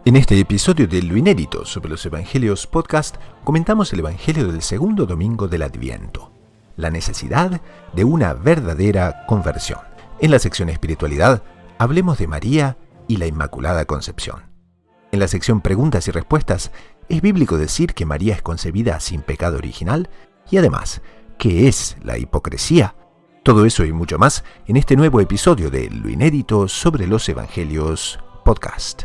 En este episodio de Lo Inédito sobre los Evangelios podcast, comentamos el Evangelio del segundo domingo del Adviento, la necesidad de una verdadera conversión. En la sección Espiritualidad, hablemos de María y la Inmaculada Concepción. En la sección Preguntas y Respuestas, es bíblico decir que María es concebida sin pecado original y además, ¿qué es la hipocresía? Todo eso y mucho más en este nuevo episodio de Lo Inédito sobre los Evangelios podcast.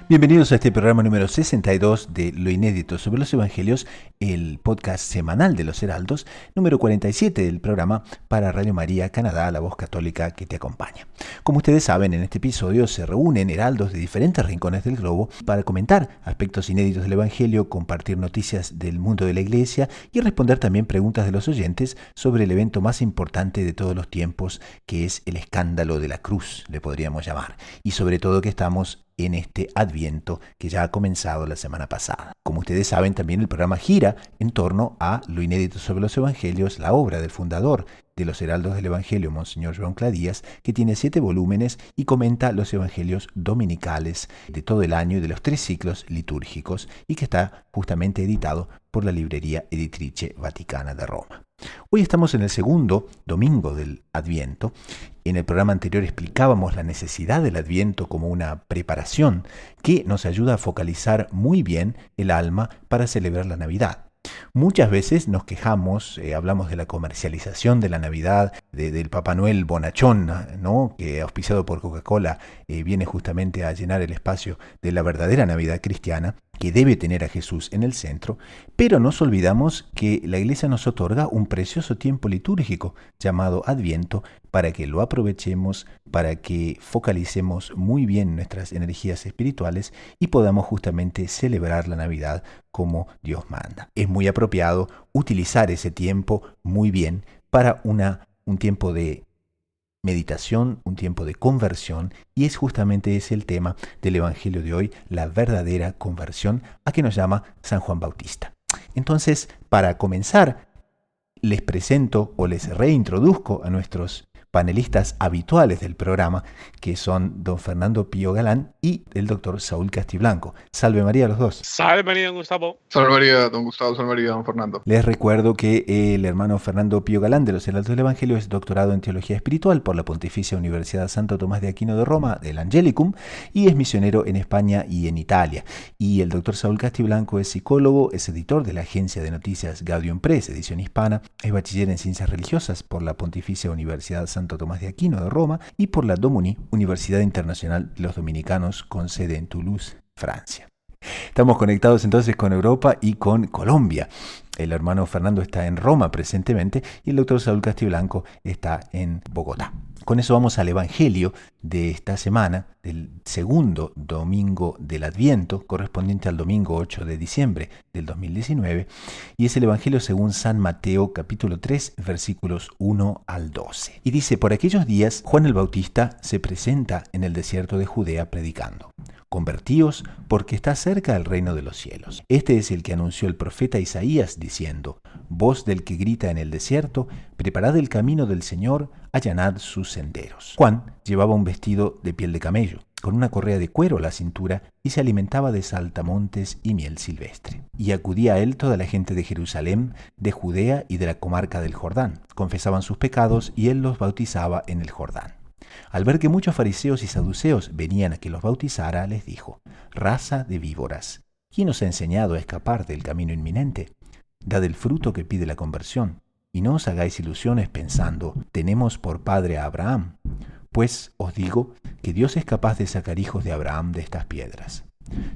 Bienvenidos a este programa número 62 de Lo Inédito sobre los Evangelios, el podcast semanal de los Heraldos, número 47 del programa para Radio María Canadá, la voz católica que te acompaña. Como ustedes saben, en este episodio se reúnen heraldos de diferentes rincones del globo para comentar aspectos inéditos del Evangelio, compartir noticias del mundo de la Iglesia y responder también preguntas de los oyentes sobre el evento más importante de todos los tiempos, que es el escándalo de la cruz, le podríamos llamar, y sobre todo que estamos en este Adviento que ya ha comenzado la semana pasada. Como ustedes saben, también el programa gira en torno a Lo Inédito sobre los Evangelios, la obra del fundador de los Heraldos del Evangelio, Monseñor Joan Cladías, que tiene 7 volúmenes y comenta los Evangelios dominicales de todo el año y de los 3 ciclos litúrgicos, y que está justamente editado por la librería Editrice Vaticana de Roma. Hoy estamos en el segundo domingo del Adviento. En el programa anterior explicábamos la necesidad del Adviento como una preparación que nos ayuda a focalizar muy bien el alma para celebrar la Navidad. Muchas veces nos quejamos, hablamos de la comercialización de la Navidad, del Papá Noel bonachón, ¿no? Que auspiciado por Coca-Cola viene justamente a llenar el espacio de la verdadera Navidad cristiana, que debe tener a Jesús en el centro, pero nos olvidamos que la Iglesia nos otorga un precioso tiempo litúrgico llamado Adviento para que lo aprovechemos, para que focalicemos muy bien nuestras energías espirituales y podamos justamente celebrar la Navidad como Dios manda. Es muy apropiado utilizar ese tiempo muy bien para un tiempo de meditación, un tiempo de conversión, y es justamente ese el tema del Evangelio de hoy, la verdadera conversión, a que nos llama San Juan Bautista. Entonces, para comenzar, les presento o les reintroduzco a nuestros panelistas habituales del programa, que son don Fernando Pío Galán y el doctor Saúl Castiblanco. Salve María a los dos. Salve María, don Gustavo. Salve María, don Gustavo. Salve María, don Fernando. Les recuerdo que el hermano Fernando Pío Galán de los Heraldos del Evangelio es doctorado en Teología Espiritual por la Pontificia Universidad Santo Tomás de Aquino de Roma, del Angelicum, y es misionero en España y en Italia. Y el doctor Saúl Castiblanco es psicólogo, es editor de la agencia de noticias Gaudium Press, edición hispana, es bachiller en Ciencias Religiosas por la Pontificia Universidad Santo Tomás de Aquino de Roma y por la DOMUNI, Universidad Internacional de los Dominicanos, con sede en Toulouse, Francia. Estamos conectados entonces con Europa y con Colombia. El hermano Fernando está en Roma presentemente y el doctor Saúl Castiblanco está en Bogotá. Con eso vamos al Evangelio de esta semana, del segundo domingo del Adviento, correspondiente al domingo 8 de diciembre del 2019, y es el Evangelio según San Mateo, capítulo 3, versículos 1 al 12. Y dice: por aquellos días, Juan el Bautista se presenta en el desierto de Judea predicando: convertíos, porque está cerca el reino de los cielos. Este es el que anunció el profeta Isaías, diciendo: voz del que grita en el desierto, preparad el camino del Señor, allanad sus senderos. Juan llevaba un vestido de piel de camello, con una correa de cuero a la cintura, y se alimentaba de saltamontes y miel silvestre. Y acudía a él toda la gente de Jerusalén, de Judea y de la comarca del Jordán. Confesaban sus pecados y él los bautizaba en el Jordán. Al ver que muchos fariseos y saduceos venían a que los bautizara, les dijo: raza de víboras, ¿quién os ha enseñado a escapar del camino inminente? Dad el fruto que pide la conversión, y no os hagáis ilusiones pensando: tenemos por padre a Abraham. Pues os digo que Dios es capaz de sacar hijos de Abraham de estas piedras.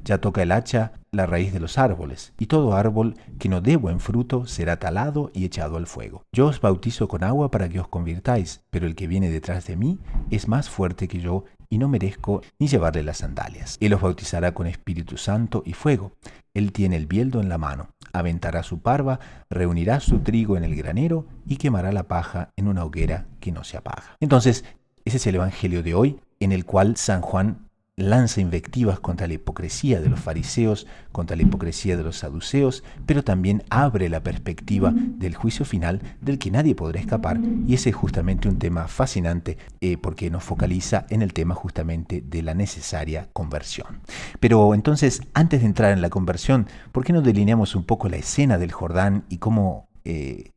Ya toca el hacha la raíz de los árboles, y todo árbol que no dé buen fruto será talado y echado al fuego. Yo os bautizo con agua para que os convirtáis, pero el que viene detrás de mí es más fuerte que yo, y no merezco ni llevarle las sandalias. Él os bautizará con Espíritu Santo y fuego. Él tiene el bieldo en la mano, aventará su parva, reunirá su trigo en el granero y quemará la paja en una hoguera que no se apaga. Entonces, ese es el Evangelio de hoy, en el cual San Juan lanza invectivas contra la hipocresía de los fariseos, contra la hipocresía de los saduceos, pero también abre la perspectiva del juicio final del que nadie podrá escapar, y ese es justamente un tema fascinante porque nos focaliza en el tema justamente de la necesaria conversión. Pero entonces, antes de entrar en la conversión, ¿por qué no delineamos un poco la escena del Jordán y cómo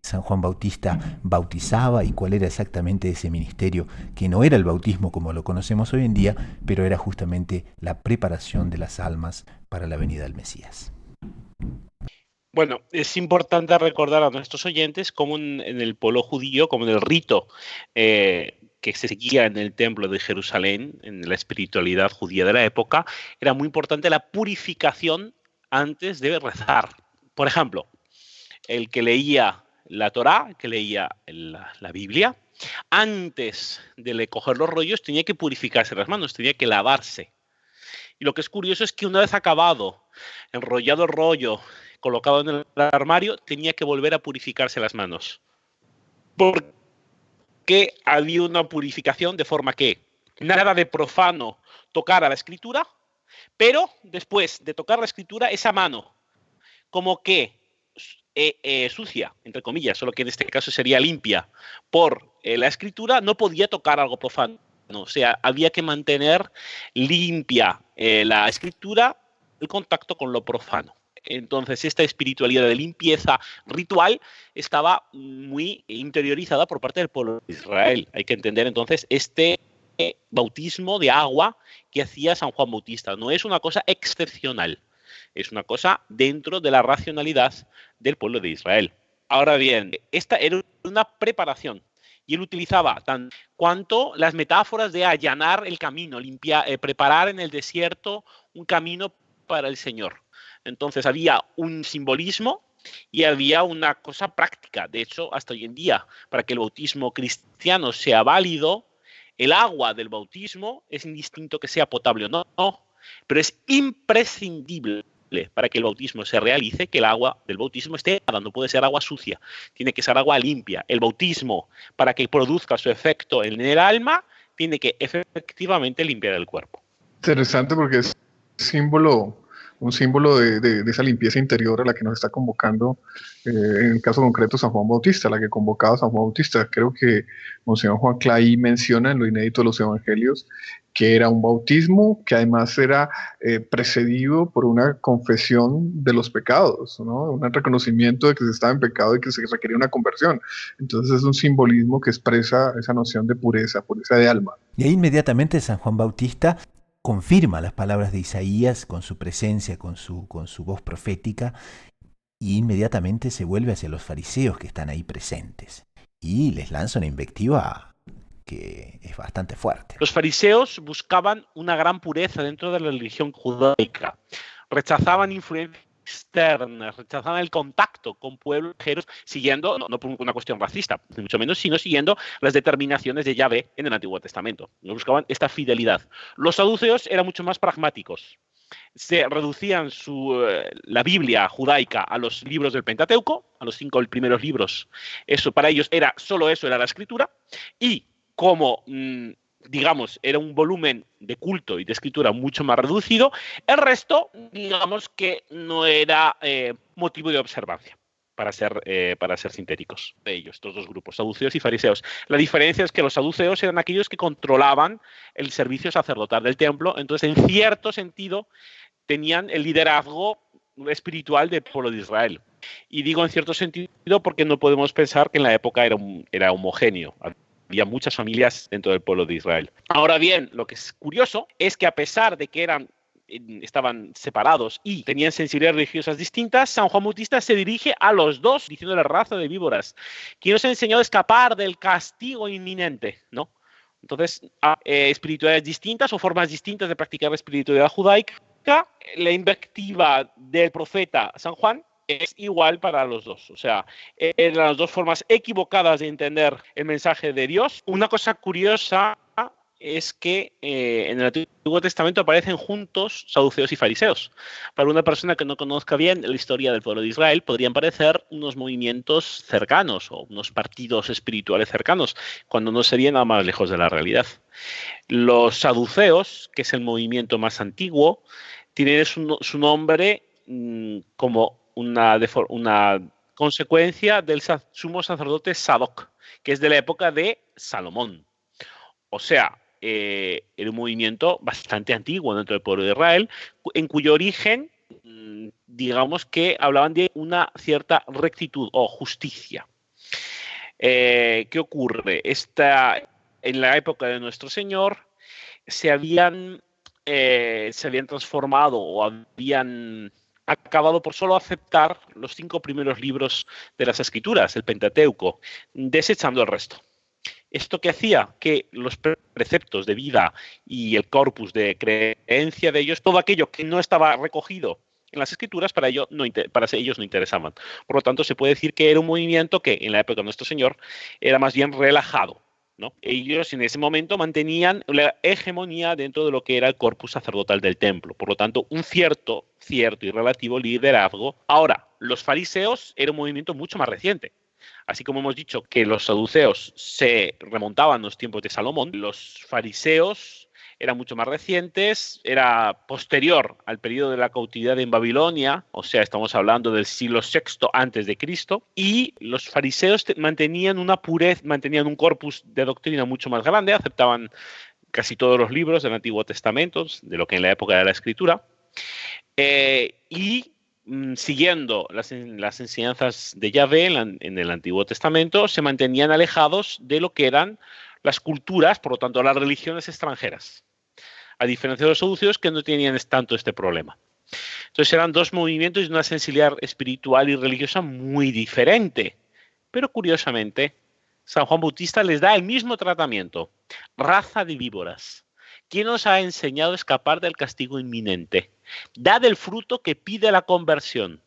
San Juan Bautista bautizaba y cuál era exactamente ese ministerio, que no era el bautismo como lo conocemos hoy en día, pero era justamente la preparación de las almas para la venida del Mesías? Bueno, es importante recordar a nuestros oyentes cómo en el pueblo judío, como en el rito que se seguía en el templo de Jerusalén, en la espiritualidad judía de la época, era muy importante la purificación antes de rezar. Por ejemplo, el que leía la Torá, el que leía la Biblia, antes de coger los rollos tenía que purificarse las manos, tenía que lavarse. Y lo que es curioso es que una vez acabado, enrollado el rollo, colocado en el armario, tenía que volver a purificarse las manos. Porque había una purificación de forma que nada de profano tocara la escritura, pero después de tocar la escritura, esa mano como que sucia, entre comillas, solo que en este caso sería limpia por la escritura, no podía tocar algo profano. O sea, había que mantener limpia la escritura, el contacto con lo profano. Entonces, esta espiritualidad de limpieza ritual estaba muy interiorizada por parte del pueblo de Israel. Hay que entender entonces este bautismo de agua que hacía San Juan Bautista. No es una cosa excepcional, es una cosa dentro de la racionalidad del pueblo de Israel. Ahora bien, esta era una preparación y él utilizaba tanto cuanto las metáforas de allanar el camino, preparar en el desierto un camino para el Señor. Entonces había un simbolismo y había una cosa práctica. De hecho, hasta hoy en día, para que el bautismo cristiano sea válido, el agua del bautismo es indistinto que sea potable o no, pero es imprescindible para que el bautismo se realice, que el agua del bautismo esté helada, no puede ser agua sucia, tiene que ser agua limpia. El bautismo, para que produzca su efecto en el alma, tiene que efectivamente limpiar el cuerpo. Interesante porque es un símbolo de esa limpieza interior a la que nos está convocando, en el caso concreto, San Juan Bautista, la que convocaba a San Juan Bautista. Creo que Monseñor Juan Clay menciona en lo inédito de los evangelios que era un bautismo que además era precedido por una confesión de los pecados, ¿no? Un reconocimiento de que se estaba en pecado y que se requería una conversión. Entonces es un simbolismo que expresa esa noción de pureza de alma. Y ahí inmediatamente San Juan Bautista confirma las palabras de Isaías con su presencia, con su voz profética, y inmediatamente se vuelve hacia los fariseos que están ahí presentes y les lanza una invectiva que es bastante fuerte. Los fariseos buscaban una gran pureza dentro de la religión judaica, rechazaban influencias externas, rechazaban el contacto con pueblos extranjeros, siguiendo, no por una cuestión racista, ni mucho menos, sino siguiendo las determinaciones de Yahvé en el Antiguo Testamento. No buscaban esta fidelidad. Los saduceos eran mucho más pragmáticos. Se reducían la Biblia judaica a los libros del Pentateuco, a los 5 primeros libros. Eso para ellos solo eso era la escritura, y como digamos, era un volumen de culto y de escritura mucho más reducido, el resto, digamos que no era motivo de observancia, para ser sintéticos, de ellos, estos dos grupos, saduceos y fariseos. La diferencia es que los saduceos eran aquellos que controlaban el servicio sacerdotal del templo, entonces, en cierto sentido, tenían el liderazgo espiritual del pueblo de Israel. Y digo en cierto sentido porque no podemos pensar que en la época era homogéneo. Había muchas familias dentro del pueblo de Israel. Ahora bien, lo que es curioso es que a pesar de que estaban separados y tenían sensibilidades religiosas distintas, San Juan Bautista se dirige a los dos diciéndole raza de víboras. ¿Quién os enseñó a escapar del castigo inminente? ¿No? Entonces, espiritualidades distintas o formas distintas de practicar la espiritualidad judaica. La invectiva del profeta San Juan es igual para los dos. O sea, eran las dos formas equivocadas de entender el mensaje de Dios. Una cosa curiosa es que en el Antiguo Testamento aparecen juntos saduceos y fariseos. Para una persona que no conozca bien la historia del pueblo de Israel, podrían parecer unos movimientos cercanos o unos partidos espirituales cercanos, cuando no sería nada más lejos de la realidad. Los saduceos, que es el movimiento más antiguo, tienen su nombre como una consecuencia del sumo sacerdote Sadoc, que es de la época de Salomón. O sea, era un movimiento bastante antiguo dentro del pueblo de Israel, en cuyo origen, digamos que hablaban de una cierta rectitud o justicia. ¿Qué ocurre? En la época de nuestro Señor se habían transformado o habían acabado por solo aceptar los 5 primeros libros de las Escrituras, el Pentateuco, desechando el resto. ¿Esto qué hacía? Que los preceptos de vida y el corpus de creencia de ellos, todo aquello que no estaba recogido en las Escrituras, para ellos no interesaban. Por lo tanto, se puede decir que era un movimiento que en la época de nuestro Señor era más bien relajado, ¿no? Ellos en ese momento mantenían la hegemonía dentro de lo que era el corpus sacerdotal del templo. Por lo tanto, un cierto y relativo liderazgo. Ahora, los fariseos era un movimiento mucho más reciente. Así como hemos dicho que los saduceos se remontaban a los tiempos de Salomón, los fariseos eran mucho más recientes, era posterior al periodo de la cautividad en Babilonia, o sea, estamos hablando del siglo VI antes de Cristo, y los fariseos mantenían una pureza, mantenían un corpus de doctrina mucho más grande, aceptaban casi todos los libros del Antiguo Testamento, de lo que en la época de la Escritura, y siguiendo las enseñanzas de Yahvé en el Antiguo Testamento, se mantenían alejados de lo que eran las culturas, por lo tanto, las religiones extranjeras, a diferencia de los saduceos que no tenían tanto este problema. Entonces eran dos movimientos y una sensibilidad espiritual y religiosa muy diferente. Pero curiosamente, San Juan Bautista les da el mismo tratamiento. Raza de víboras. ¿Quién os ha enseñado a escapar del castigo inminente? Dad el fruto que pide la conversión.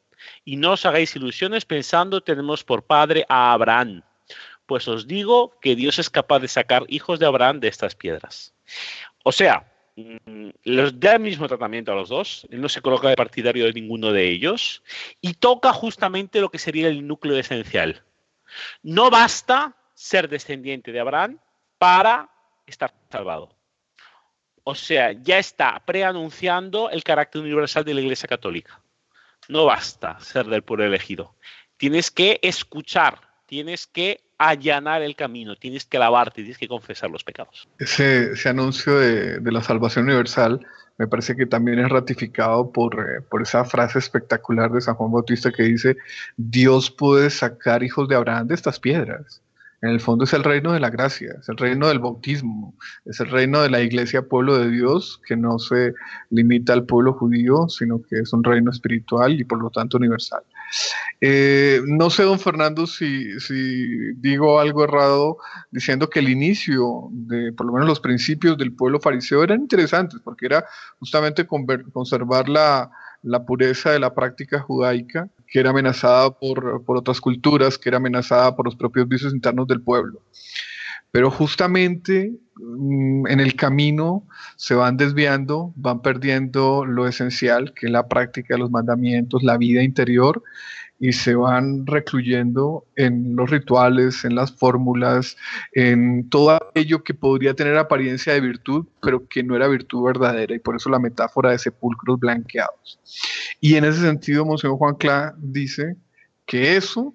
Y no os hagáis ilusiones pensando tenemos por padre a Abraham. Pues os digo que Dios es capaz de sacar hijos de Abraham de estas piedras. O sea, les da el mismo tratamiento a los dos. Él no se coloca de partidario de ninguno de ellos. Y toca justamente lo que sería el núcleo esencial. No basta ser descendiente de Abraham para estar salvado. O sea, ya está preanunciando el carácter universal de la Iglesia Católica. No basta ser del pueblo elegido. Tienes que escuchar, tienes que allanar el camino, tienes que lavarte, tienes que confesar los pecados. Ese anuncio de la salvación universal me parece que también es ratificado por esa frase espectacular de San Juan Bautista que dice: Dios puede sacar hijos de Abraham de estas piedras. En el fondo es el reino de la gracia, es el reino del bautismo, es el reino de la iglesia, pueblo de Dios, que no se limita al pueblo judío, sino que es un reino espiritual y por lo tanto universal. No sé, don Fernando, si digo algo errado diciendo que el inicio de, por lo menos los principios del pueblo fariseo eran interesantes, porque era justamente conservar la pureza de la práctica judaica, que era amenazada por otras culturas, que era amenazada por los propios vicios internos del pueblo. Pero justamente en el camino se van desviando, van perdiendo lo esencial, que es la práctica de los mandamientos, la vida interior, y se van recluyendo en los rituales, en las fórmulas, en todo aquello que podría tener apariencia de virtud, pero que no era virtud verdadera, y por eso la metáfora de sepulcros blanqueados. Y en ese sentido, Monseñor Juan Clá dice que eso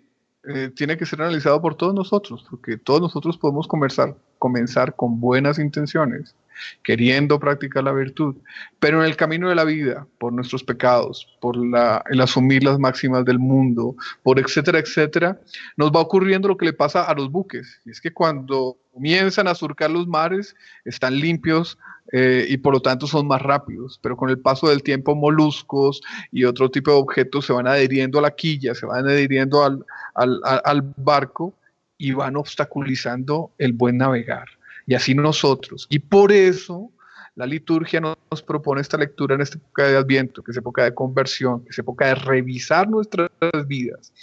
tiene que ser analizado por todos nosotros, porque todos nosotros podemos comenzar con buenas intenciones, queriendo practicar la virtud, pero en el camino de la vida, por nuestros pecados, por el asumir las máximas del mundo, por etcétera, etcétera, nos va ocurriendo lo que le pasa a los buques, y es que cuando comienzan a surcar los mares, están limpios, y por lo tanto son más rápidos, pero con el paso del tiempo moluscos y otro tipo de objetos se van adhiriendo a la quilla, se van adhiriendo al barco y van obstaculizando el buen navegar. Y así nosotros. Y por eso la liturgia nos propone esta lectura en esta época de Adviento, que es época de conversión, que es época de revisar nuestras vidas.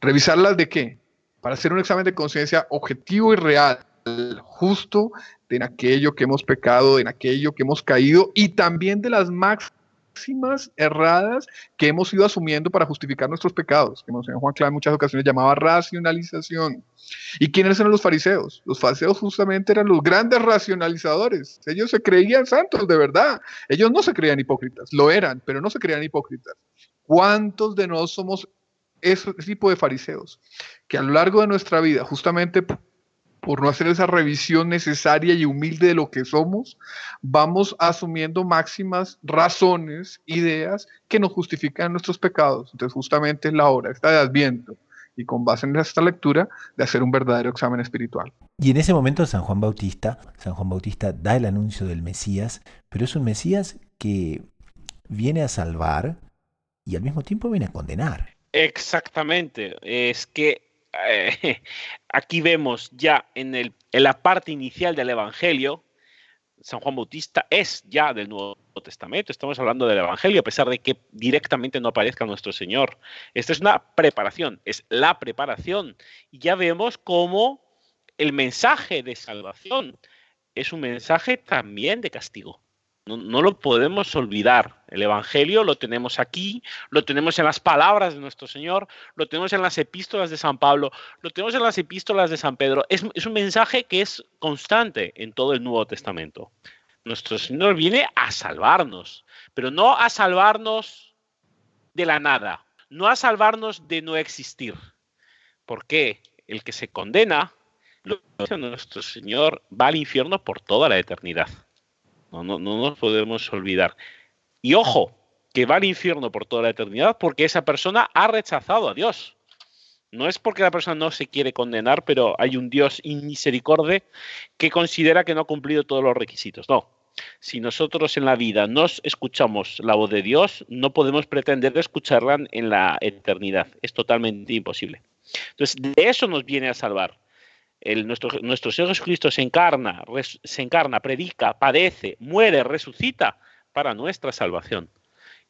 ¿Revisarlas de qué? Para hacer un examen de conciencia objetivo y real justo en aquello que hemos pecado, en aquello que hemos caído y también de las máximas erradas que hemos ido asumiendo para justificar nuestros pecados, que Monseñor Juan Clara en muchas ocasiones llamaba racionalización. ¿Y quiénes eran los fariseos? Los fariseos justamente eran los grandes racionalizadores. Ellos se creían santos de verdad. Ellos no se creían hipócritas, lo eran, pero no se creían hipócritas. ¿Cuántos de nosotros somos ese tipo de fariseos? Que a lo largo de nuestra vida, justamente por no hacer esa revisión necesaria y humilde de lo que somos, vamos asumiendo máximas, razones, ideas que nos justifican nuestros pecados. Entonces justamente es la hora, esta de Adviento, y con base en esta lectura, de hacer un verdadero examen espiritual. Y en ese momento San Juan Bautista da el anuncio del Mesías, pero es un Mesías que viene a salvar y al mismo tiempo viene a condenar. Exactamente, es que aquí vemos ya en la parte inicial del Evangelio, San Juan Bautista es ya del Nuevo Testamento, estamos hablando del Evangelio, a pesar de que directamente no aparezca nuestro Señor. Esta es una preparación, es la preparación. Y ya vemos cómo el mensaje de salvación es un mensaje también de castigo. No lo podemos olvidar. El Evangelio lo tenemos aquí, lo tenemos en las palabras de nuestro Señor, lo tenemos en las epístolas de San Pablo, lo tenemos en las epístolas de San Pedro. Es un mensaje que es constante en todo el Nuevo Testamento. Nuestro Señor viene a salvarnos, pero no a salvarnos de la nada, no a salvarnos de no existir. Porque el que se condena, lo dice nuestro Señor, va al infierno por toda la eternidad. No nos podemos olvidar. Y ojo, que va al infierno por toda la eternidad porque esa persona ha rechazado a Dios. No es porque la persona no se quiere condenar, pero hay un Dios inmisericorde que considera que no ha cumplido todos los requisitos. No. Si nosotros en la vida no escuchamos la voz de Dios, no podemos pretender escucharla en la eternidad. Es totalmente imposible. Entonces, de eso nos viene a salvar. Nuestro Señor Jesucristo se encarna, predica, padece, muere, resucita para nuestra salvación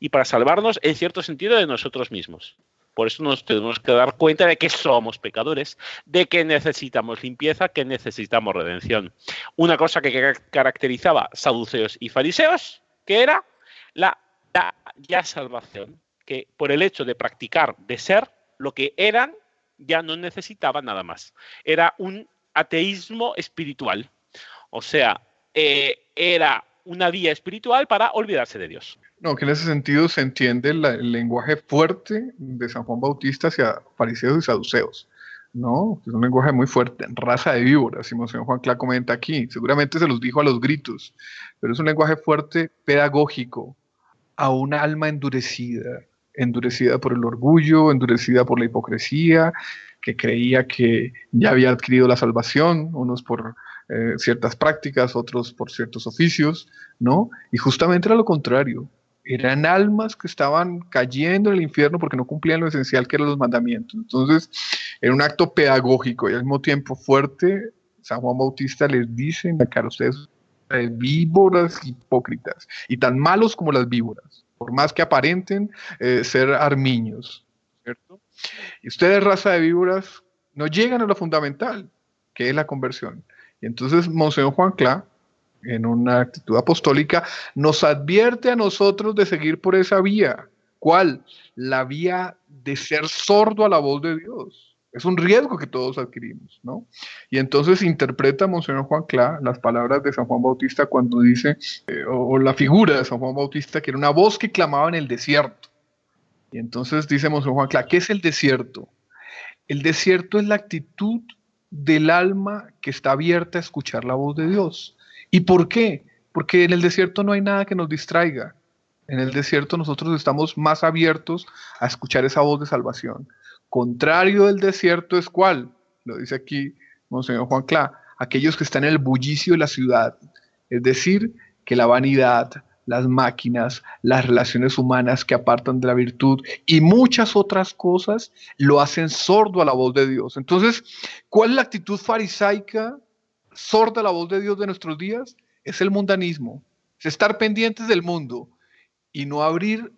y para salvarnos en cierto sentido de nosotros mismos. Por eso nos tenemos que dar cuenta de que somos pecadores, de que necesitamos limpieza, que necesitamos redención. Una cosa que caracterizaba saduceos y fariseos, que era la ya salvación, que por el hecho de practicar, de ser lo que eran, ya no necesitaba nada más. Era un ateísmo espiritual. O sea, era una vía espiritual para olvidarse de Dios. No, que en ese sentido se entiende el lenguaje fuerte de San Juan Bautista hacia fariseos y saduceos, ¿no? Es un lenguaje muy fuerte, raza de víboras, si Monseñor Juan Clá comenta aquí. Seguramente se los dijo a los gritos, pero es un lenguaje fuerte, pedagógico, a una alma endurecida por el orgullo, endurecida por la hipocresía, que creía que ya había adquirido la salvación, unos por ciertas prácticas, otros por ciertos oficios, ¿no? Y justamente era lo contrario. Eran almas que estaban cayendo en el infierno porque no cumplían lo esencial que eran los mandamientos. Entonces, era un acto pedagógico y al mismo tiempo fuerte. San Juan Bautista les dice en la cara, ustedes víboras hipócritas y tan malos como las víboras, por más que aparenten ser armiños, ¿cierto? Y ustedes, raza de víboras, no llegan a lo fundamental, que es la conversión. Y entonces Monseñor Juan Clá, en una actitud apostólica, nos advierte a nosotros de seguir por esa vía. ¿Cuál? La vía de ser sordo a la voz de Dios. Es un riesgo que todos adquirimos, ¿no? Y entonces interpreta Monseñor Juan Clá las palabras de San Juan Bautista cuando dice, o la figura de San Juan Bautista, que era una voz que clamaba en el desierto. Y entonces dice Monseñor Juan Clá, ¿qué es el desierto? El desierto es la actitud del alma que está abierta a escuchar la voz de Dios. ¿Y por qué? Porque en el desierto no hay nada que nos distraiga. En el desierto nosotros estamos más abiertos a escuchar esa voz de salvación. Contrario del desierto es ¿cuál? Lo dice aquí Monseñor Juan Clá, aquellos que están en el bullicio de la ciudad. Es decir, que la vanidad, las máquinas, las relaciones humanas que apartan de la virtud y muchas otras cosas lo hacen sordo a la voz de Dios. Entonces, ¿cuál es la actitud farisaica sorda a la voz de Dios de nuestros días? Es el mundanismo, es estar pendientes del mundo y no abrir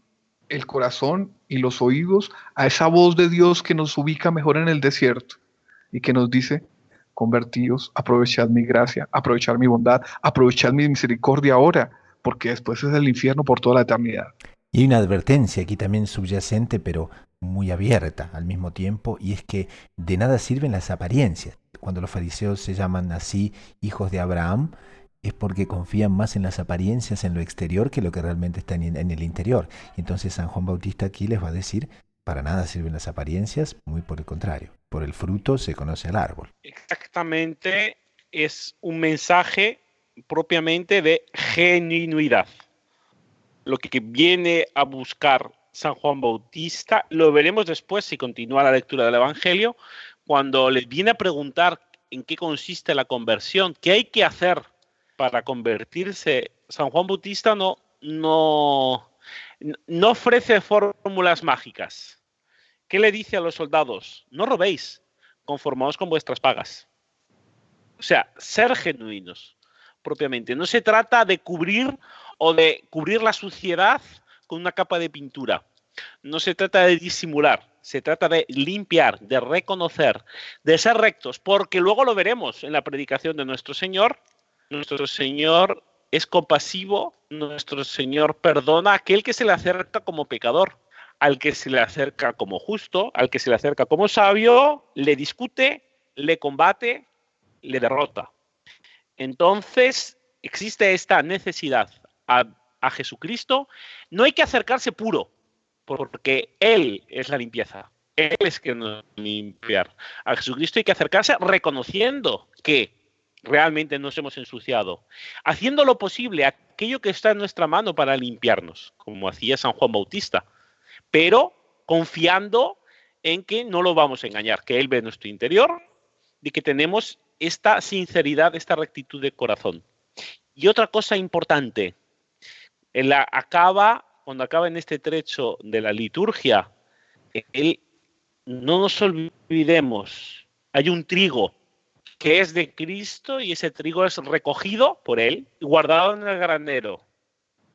el corazón y los oídos a esa voz de Dios que nos ubica mejor en el desierto y que nos dice, convertidos, aprovechad mi gracia, aprovechad mi bondad, aprovechad mi misericordia ahora, porque después es el infierno por toda la eternidad. Y hay una advertencia aquí también subyacente, pero muy abierta al mismo tiempo, y es que de nada sirven las apariencias. Cuando los fariseos se llaman así hijos de Abraham, es porque confían más en las apariencias, en lo exterior, que lo que realmente está en el interior. Y entonces San Juan Bautista aquí les va a decir, para nada sirven las apariencias, muy por el contrario. Por el fruto se conoce el árbol. Exactamente, es un mensaje propiamente de genuinidad. Lo que viene a buscar San Juan Bautista, lo veremos después si continúa la lectura del Evangelio, cuando les viene a preguntar en qué consiste la conversión, qué hay que hacer para convertirse. San Juan Bautista no ofrece fórmulas mágicas. ¿Qué le dice a los soldados? No robéis, conformaos con vuestras pagas. O sea, ser genuinos propiamente. No se trata de cubrir la suciedad con una capa de pintura. No se trata de disimular, se trata de limpiar, de reconocer, de ser rectos, porque luego lo veremos en la predicación de nuestro Señor. Nuestro Señor es compasivo, nuestro Señor perdona a aquel que se le acerca como pecador, al que se le acerca como justo, al que se le acerca como sabio, le discute, le combate, le derrota. Entonces, existe esta necesidad a Jesucristo. No hay que acercarse puro, porque Él es la limpieza. Él es que nos limpiar. A Jesucristo hay que acercarse reconociendo que realmente nos hemos ensuciado, haciendo lo posible, aquello que está en nuestra mano para limpiarnos, como hacía San Juan Bautista, pero confiando en que no lo vamos a engañar, que Él ve nuestro interior y que tenemos esta sinceridad, esta rectitud de corazón. Y otra cosa importante, cuando acaba en este trecho de la liturgia, no nos olvidemos, hay un trigo que es de Cristo y ese trigo es recogido por Él y guardado en el granero.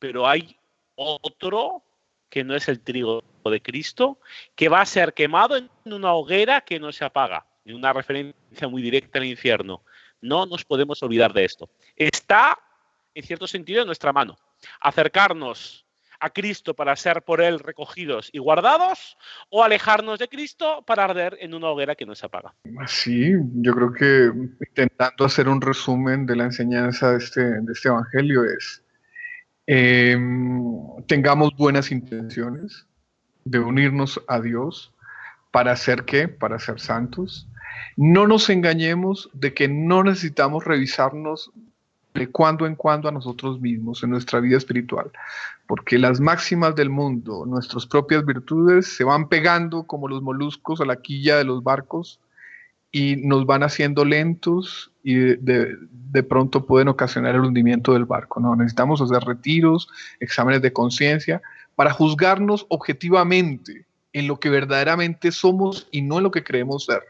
Pero hay otro que no es el trigo de Cristo, que va a ser quemado en una hoguera que no se apaga. En una referencia muy directa al infierno. No nos podemos olvidar de esto. Está, en cierto sentido, en nuestra mano. Acercarnos a Cristo para ser por Él recogidos y guardados, o alejarnos de Cristo para arder en una hoguera que no se apaga. Sí, yo creo que intentando hacer un resumen de la enseñanza de este Evangelio es, tengamos buenas intenciones de unirnos a Dios. ¿Para hacer qué? Para ser santos. No nos engañemos de que no necesitamos revisarnos de cuando en cuando a nosotros mismos en nuestra vida espiritual, porque las máximas del mundo, nuestras propias virtudes, se van pegando como los moluscos a la quilla de los barcos y nos van haciendo lentos y de pronto pueden ocasionar el hundimiento del barco, ¿no? Necesitamos hacer retiros, exámenes de conciencia, para juzgarnos objetivamente en lo que verdaderamente somos y no en lo que creemos ser.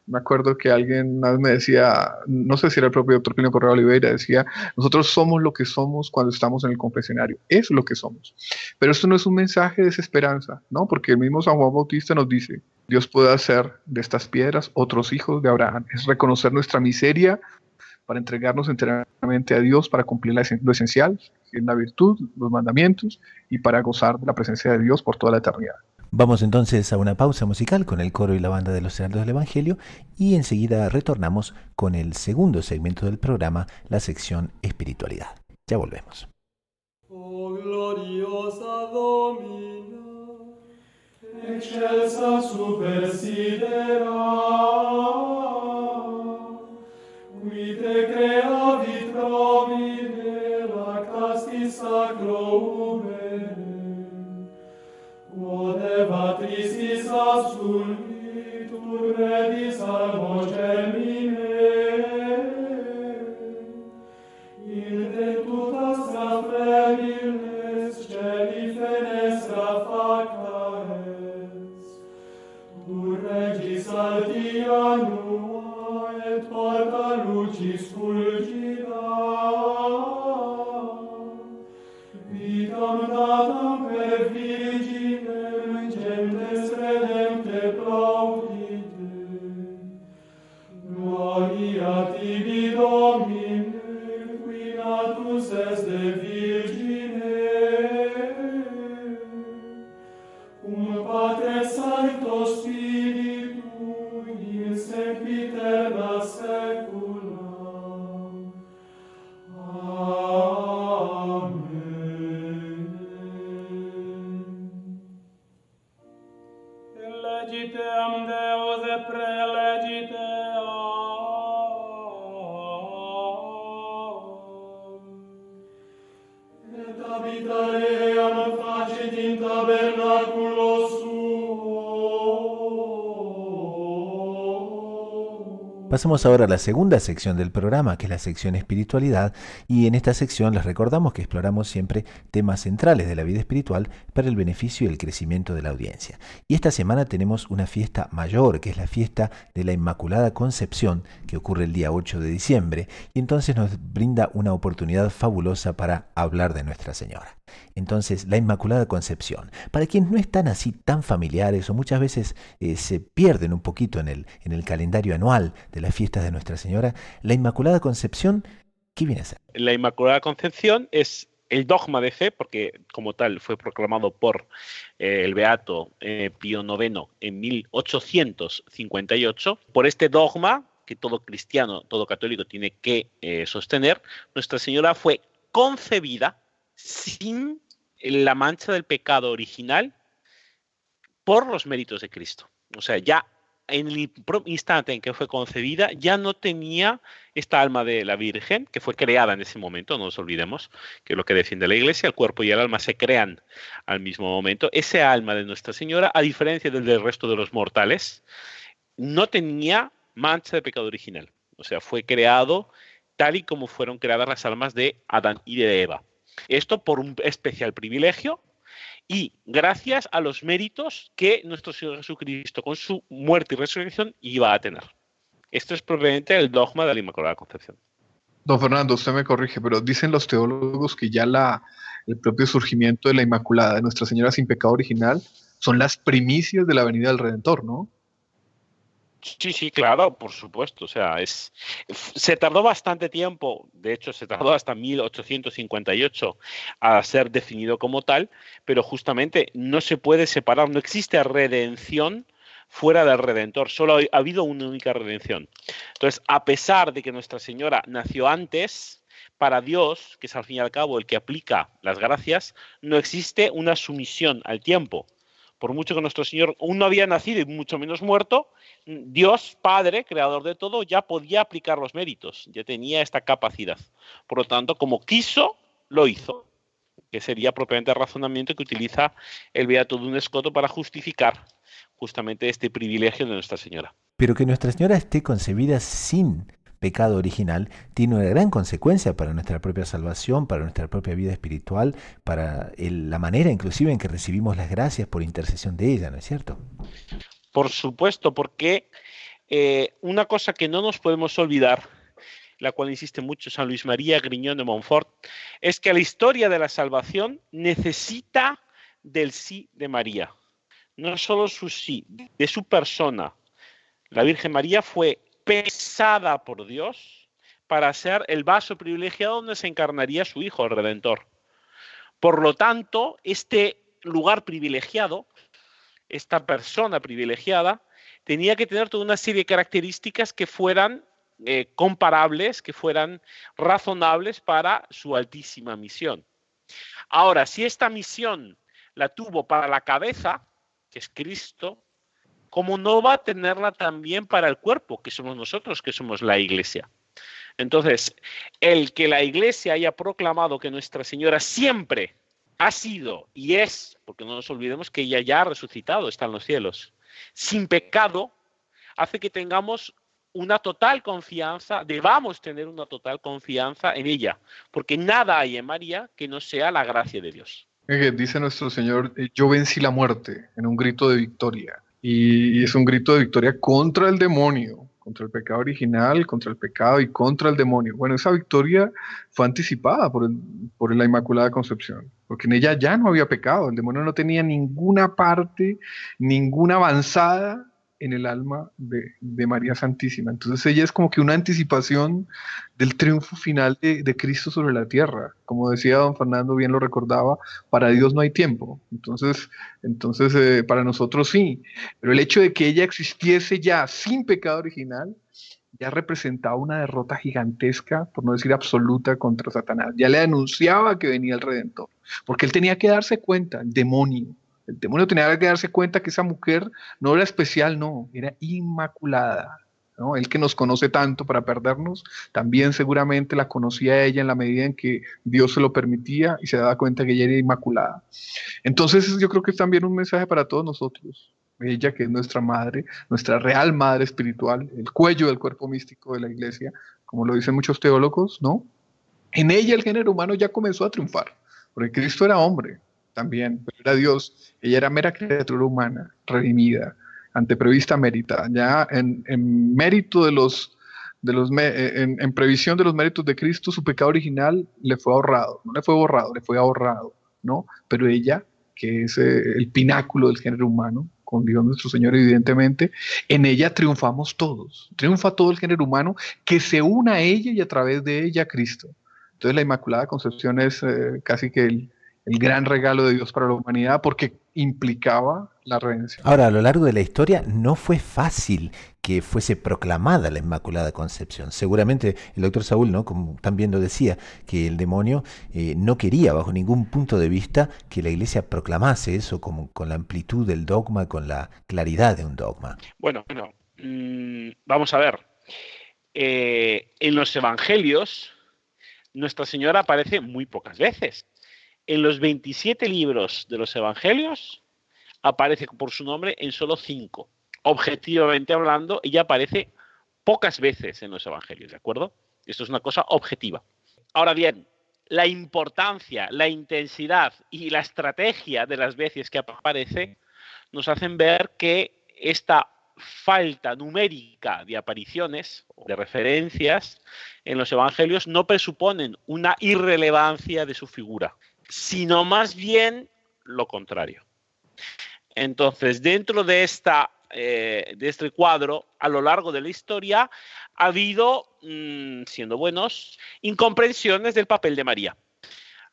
Me acuerdo que alguien una vez me decía, no sé si era el propio doctor Plinio Correa Oliveira, decía, nosotros somos lo que somos cuando estamos en el confesionario, es lo que somos. Pero esto no es un mensaje de desesperanza, ¿no? Porque el mismo San Juan Bautista nos dice, Dios puede hacer de estas piedras otros hijos de Abraham. Es reconocer nuestra miseria para entregarnos enteramente a Dios, para cumplir lo esencial, que es la virtud, los mandamientos, y para gozar de la presencia de Dios por toda la eternidad. Vamos entonces a una pausa musical con el coro y la banda de los Heraldos del Evangelio y enseguida retornamos con el segundo segmento del programa, la sección Espiritualidad. Ya volvemos. Oh gloriosa Domina, excelsa super sidera, qui te creavit provide lactastis sacro ubere, quodeva tristis absolvitur redis albo germine, in detutas raffrebiles celi fenestra facta es, tu regis altia nua et porta lucis fulgida, vitam data habitare eam facit in tabernaculo suo. Pasamos ahora a la segunda sección del programa, que es la sección espiritualidad, y en esta sección les recordamos que exploramos siempre temas centrales de la vida espiritual para el beneficio y el crecimiento de la audiencia. Y esta semana tenemos una fiesta mayor, que es la fiesta de la Inmaculada Concepción, que ocurre el día 8 de diciembre, y entonces nos brinda una oportunidad fabulosa para hablar de Nuestra Señora. Entonces, la Inmaculada Concepción, para quienes no están así tan familiares o muchas veces se pierden un poquito en el calendario anual de las fiestas de Nuestra Señora, la Inmaculada Concepción, ¿qué viene a ser? La Inmaculada Concepción es el dogma de fe, porque como tal fue proclamado por el beato Pío IX en 1858. Por este dogma, que todo cristiano, todo católico tiene que sostener, Nuestra Señora fue concebida sin la mancha del pecado original por los méritos de Cristo. O sea, ya en el instante en que fue concebida, ya no tenía esta alma de la Virgen, que fue creada en ese momento, no nos olvidemos, que es lo que defiende la Iglesia, el cuerpo y el alma se crean al mismo momento. Ese alma de Nuestra Señora, a diferencia del resto de los mortales, no tenía mancha de pecado original. O sea, fue creado tal y como fueron creadas las almas de Adán y de Eva. Esto por un especial privilegio y gracias a los méritos que nuestro Señor Jesucristo con su muerte y resurrección iba a tener. Esto es probablemente el dogma de la Inmaculada Concepción. Don Fernando, usted me corrige, pero dicen los teólogos que ya el propio surgimiento de la Inmaculada, de Nuestra Señora sin pecado original, son las primicias de la venida del Redentor, ¿no? Sí, claro, por supuesto. O sea, se tardó bastante tiempo, de hecho se tardó hasta 1858 a ser definido como tal, pero justamente no se puede separar, no existe redención fuera del Redentor, solo ha habido una única redención. Entonces, a pesar de que Nuestra Señora nació antes, para Dios, que es al fin y al cabo el que aplica las gracias, no existe una sumisión al tiempo. Por mucho que nuestro Señor aún no había nacido y mucho menos muerto, Dios Padre, creador de todo, ya podía aplicar los méritos, ya tenía esta capacidad. Por lo tanto, como quiso, lo hizo, que sería propiamente el razonamiento que utiliza el beato Duns Scoto para justificar justamente este privilegio de Nuestra Señora. Pero que Nuestra Señora esté concebida sin pecado original tiene una gran consecuencia para nuestra propia salvación, para nuestra propia vida espiritual, para la manera inclusive en que recibimos las gracias por intercesión de ella, ¿no es cierto? Por supuesto, porque una cosa que no nos podemos olvidar, la cual insiste mucho San Luis María Griñón de Montfort, es que la historia de la salvación necesita del sí de María. No solo su sí, de su persona. La Virgen María fue pesada por Dios para ser el vaso privilegiado donde se encarnaría su Hijo, el Redentor. Por lo tanto, este lugar privilegiado, esta persona privilegiada, tenía que tener toda una serie de características que fueran comparables, que fueran razonables para su altísima misión. Ahora, si esta misión la tuvo para la cabeza, que es Cristo, ¿cómo no va a tenerla también para el cuerpo, que somos nosotros, que somos la Iglesia? Entonces, el que la Iglesia haya proclamado que Nuestra Señora siempre ha sido y es, porque no nos olvidemos que ella ya ha resucitado, está en los cielos, sin pecado, hace que tengamos una total confianza, debamos tener una total confianza en ella, porque nada hay en María que no sea la gracia de Dios. Dice nuestro Señor, yo vencí la muerte en un grito de victoria. Y es un grito de victoria contra el demonio, contra el pecado original, contra el pecado y contra el demonio. Bueno, esa victoria fue anticipada por la Inmaculada Concepción, porque en ella ya no había pecado, el demonio no tenía ninguna parte, ninguna avanzada en el alma de María Santísima. Entonces ella es como que una anticipación del triunfo final de Cristo sobre la tierra. Como decía don Fernando, bien lo recordaba, para Dios no hay tiempo. Entonces para nosotros sí. Pero el hecho de que ella existiese ya sin pecado original, ya representaba una derrota gigantesca, por no decir absoluta, contra Satanás. Ya le anunciaba que venía el Redentor, porque él tenía que darse cuenta, el demonio tenía que darse cuenta que esa mujer no era especial, no, era inmaculada. ¿no? Él que nos conoce tanto para perdernos, también seguramente la conocía a ella en la medida en que Dios se lo permitía y se daba cuenta que ella era inmaculada. Entonces yo creo que es también un mensaje para todos nosotros. Ella que es nuestra madre, nuestra real madre espiritual, el cuello del cuerpo místico de la iglesia, como lo dicen muchos teólogos, ¿no? En ella el género humano ya comenzó a triunfar, porque Cristo era hombre también, pero era Dios. Ella era mera criatura humana, redimida, ante prevista mérita. Ya en mérito en previsión de los méritos de Cristo, su pecado original le fue ahorrado, no le fue borrado, le fue ahorrado, ¿no? Pero ella, que es el pináculo del género humano, con Dios nuestro Señor, evidentemente, en ella triunfamos todos, triunfa todo el género humano que se una a ella y a través de ella a Cristo. Entonces la Inmaculada Concepción es casi que el gran regalo de Dios para la humanidad porque implicaba la redención. Ahora, a lo largo de la historia no fue fácil que fuese proclamada la Inmaculada Concepción. Seguramente el doctor Saúl, ¿no?, como también lo decía, que el demonio no quería bajo ningún punto de vista que la Iglesia proclamase eso como con la amplitud del dogma, con la claridad de un dogma. Bueno, vamos a ver. En los Evangelios, Nuestra Señora aparece muy pocas veces. En los 27 libros de los Evangelios aparece por su nombre en solo 5. Objetivamente hablando, ella aparece pocas veces en los Evangelios, ¿de acuerdo? Esto es una cosa objetiva. Ahora bien, la importancia, la intensidad y la estrategia de las veces que aparece nos hacen ver que esta falta numérica de apariciones, de referencias en los Evangelios no presuponen una irrelevancia de su figura, sino más bien lo contrario. Entonces, dentro de este cuadro, a lo largo de la historia, ha habido, siendo buenos, incomprensiones del papel de María.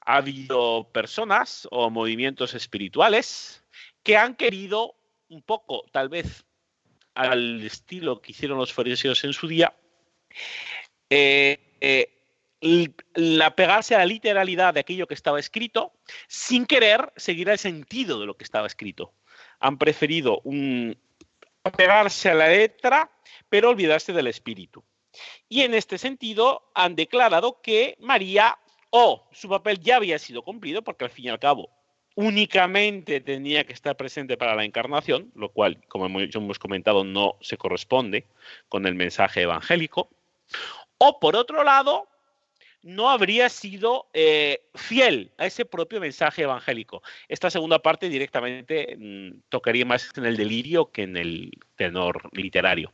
Ha habido personas o movimientos espirituales que han querido un poco, tal vez, al estilo que hicieron los fariseos en su día, apegarse a la literalidad de aquello que estaba escrito sin querer seguir el sentido de lo que estaba escrito. Han preferido apegarse a la letra, pero olvidarse del espíritu. Y en este sentido han declarado que María, su papel ya había sido cumplido, porque al fin y al cabo únicamente tenía que estar presente para la encarnación, lo cual, como hemos comentado, no se corresponde con el mensaje evangélico. O, por otro lado, no habría sido fiel a ese propio mensaje evangélico. Esta segunda parte directamente tocaría más en el delirio que en el tenor literario.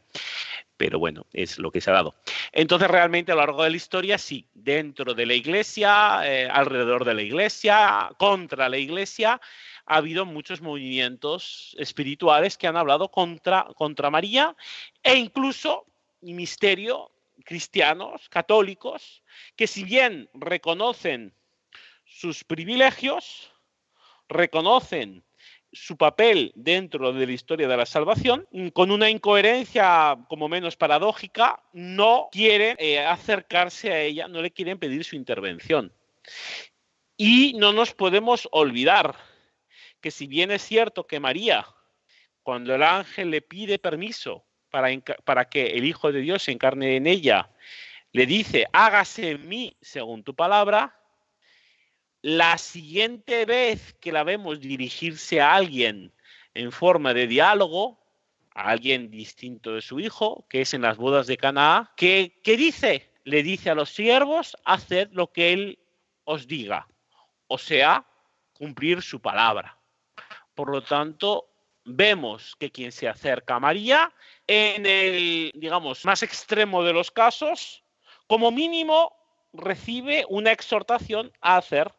Pero bueno, es lo que se ha dado. Entonces, realmente, a lo largo de la historia, sí, dentro de la Iglesia, alrededor de la Iglesia, contra la Iglesia, ha habido muchos movimientos espirituales que han hablado contra María e incluso misterio cristianos, católicos, que si bien reconocen sus privilegios, reconocen su papel dentro de la historia de la salvación, con una incoherencia como menos paradójica, no quieren acercarse a ella, no le quieren pedir su intervención. Y no nos podemos olvidar que si bien es cierto que María, cuando el ángel le pide permiso para que el Hijo de Dios se encarne en ella, le dice, hágase en mí según tu palabra, la siguiente vez que la vemos dirigirse a alguien en forma de diálogo, a alguien distinto de su hijo, que es en las bodas de Caná, ¿qué dice? Le dice a los siervos, haced lo que él os diga, o sea, cumplir su palabra. Por lo tanto, vemos que quien se acerca a María, en el, digamos, más extremo de los casos, como mínimo recibe una exhortación a hacer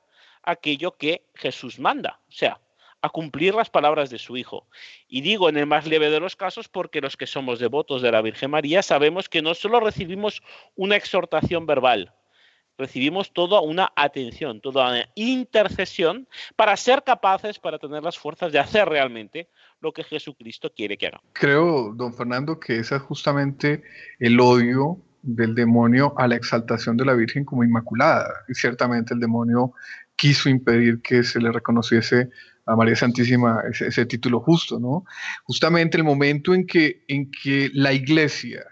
aquello que Jesús manda, o sea, a cumplir las palabras de su Hijo. Y digo en el más leve de los casos porque los que somos devotos de la Virgen María sabemos que no solo recibimos una exhortación verbal, recibimos toda una atención, toda una intercesión para ser capaces, para tener las fuerzas de hacer realmente lo que Jesucristo quiere que haga. Creo, don Fernando, que ese es justamente el odio del demonio a la exaltación de la Virgen como Inmaculada. Y ciertamente el demonio quiso impedir que se le reconociese a María Santísima ese título justo, ¿no? Justamente el momento en que la Iglesia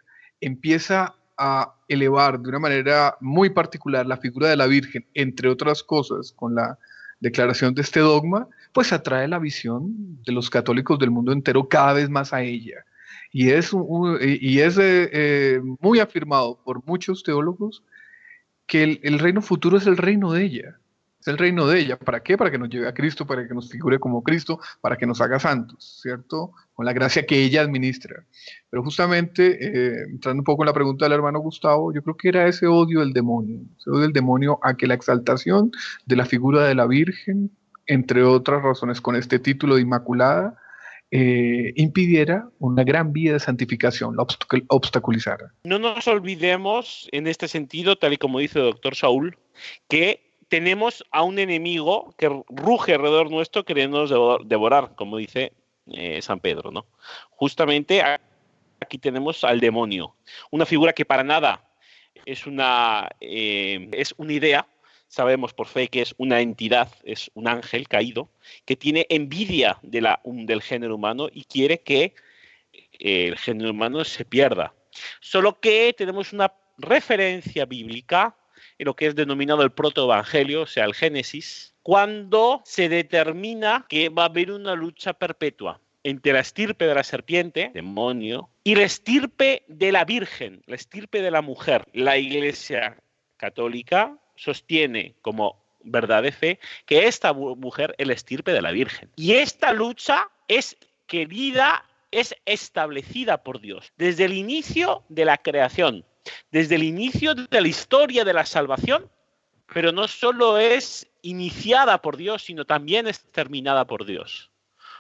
empieza a elevar de una manera muy particular la figura de la Virgen, entre otras cosas, con la declaración de este dogma, pues atrae la visión de los católicos del mundo entero cada vez más a ella. Y es muy afirmado por muchos teólogos que el reino futuro es el reino de ella. Es el reino de ella. ¿Para qué? Para que nos lleve a Cristo, para que nos figure como Cristo, para que nos haga santos, ¿cierto? Con la gracia que ella administra. Pero justamente, entrando un poco en la pregunta del hermano Gustavo, yo creo que era ese odio del demonio a que la exaltación de la figura de la Virgen, entre otras razones con este título de Inmaculada, impidiera una gran vía de santificación, la obstaculizara. No nos olvidemos, en este sentido, tal y como dice el doctor Saúl, que tenemos a un enemigo que ruge alrededor nuestro queriéndonos devorar, como dice San Pedro, ¿no? Justamente aquí tenemos al demonio, una figura que para nada es una idea. Sabemos por fe que es una entidad, es un ángel caído, que tiene envidia del género humano y quiere que el género humano se pierda. Solo que tenemos una referencia bíblica en lo que es denominado el protoevangelio, o sea, el Génesis, cuando se determina que va a haber una lucha perpetua entre la estirpe de la serpiente, demonio, y la estirpe de la Virgen, la estirpe de la mujer. La Iglesia católica sostiene como verdad de fe que esta mujer es la estirpe de la Virgen. Y esta lucha es querida, es establecida por Dios desde el inicio de la creación, desde el inicio de la historia de la salvación, pero no solo es iniciada por Dios, sino también es terminada por Dios.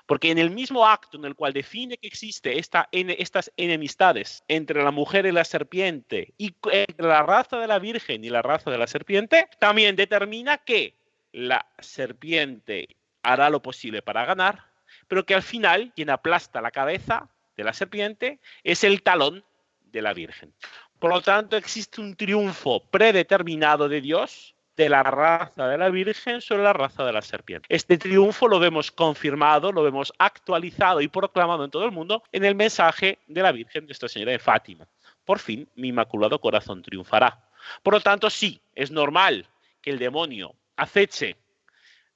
Porque en el mismo acto en el cual define que existe estas enemistades entre la mujer y la serpiente, y entre la raza de la Virgen y la raza de la serpiente, también determina que la serpiente hará lo posible para ganar, pero que al final quien aplasta la cabeza de la serpiente es el talón de la Virgen. Por lo tanto, existe un triunfo predeterminado de Dios de la raza de la Virgen sobre la raza de la serpiente. Este triunfo lo vemos confirmado, lo vemos actualizado y proclamado en todo el mundo en el mensaje de la Virgen, Nuestra Señora de Fátima. Por fin, mi Inmaculado Corazón triunfará. Por lo tanto, sí, es normal que el demonio aceche